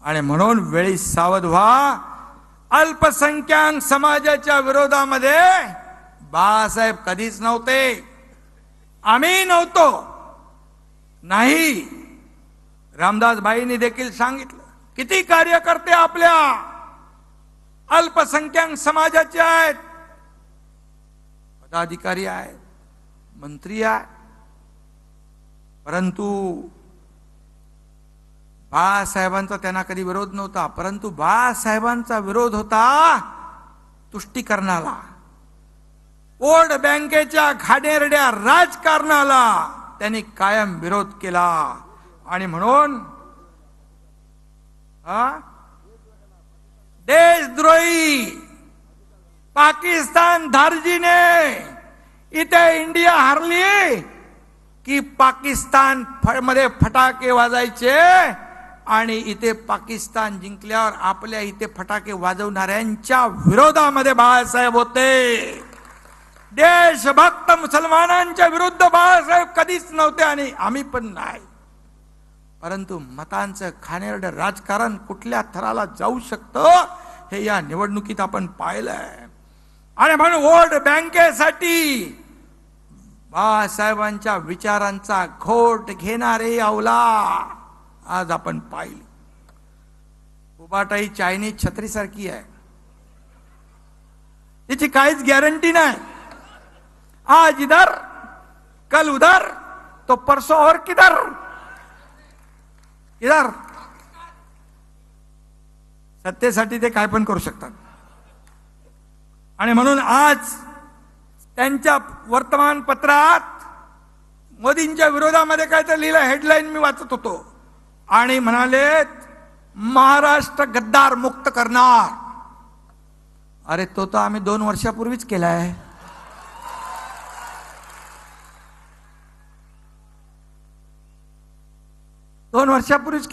आणि म्हणून वेळी सावध व्हा। अल्पसंख्याक समाजाच्या विरोधामध्ये बाळासाहेब कधीच नव्हते, आम्ही नव्हतो। नाही, रामदास भाईंनी देखील सांगितलं, किती कार्यकर्ते आपल्या अल्पसंख्याक समाजाचे आहेत, पदाधिकारी आहेत, मंत्री आहेत, परंतु बाळासाहेबांचा त्यांना कधी विरोध नव्हता। परंतु बाळासाहेबांचा विरोध होता तुष्टीकरणाला, वोट बँकेच्या घाणेरड्या राजकारणाला त्यांनी कायम विरोध केला। आणि म्हणून देशद्रोही पाकिस्तान धार्जीने इथे इंडिया हारली की पाकिस्तान मध्ये फटाके वाजायचे आणि इथे पाकिस्तान जिंकल्यावर आपल्या इथे फटाके वाजवणाऱ्यांच्या विरोधामध्ये बाळासाहेब होते। देशभक्त मुसलमानांच्या विरुद्ध बाळासाहेब कधीच नव्हते आणि आम्ही पण नाही। परंतु मतांचं घाणेरडं राजकारण कुठल्या थराला जाऊ शकतं हे या निवडणुकीत आपण पाहिलंय। आणि म्हणून वोट बँकेसाठी बाळासाहेबांच्या विचारांचा घोट घेणारे अवला आज आपण पाहिली। उबाटाई चायनीज छत्रीसारखी आहे, तिची काहीच गॅरंटी नाही। आज इधर कल उधर तो परसों और किधर इधर। सत्तेसाठी ते काय पण करू शकतात। आणि म्हणून आज त्यांच्या वर्तमानपत्रात मोदींच्या विरोधामध्ये काय तर लिहिलं, हेडलाईन मी वाचत होतो आणि म्हणाले महाराष्ट्र गद्दार मुक्त करणार। अरे तो तर आम्ही 2 वर्षापूर्वीच केलाय। 2 वर्षापूर्वीच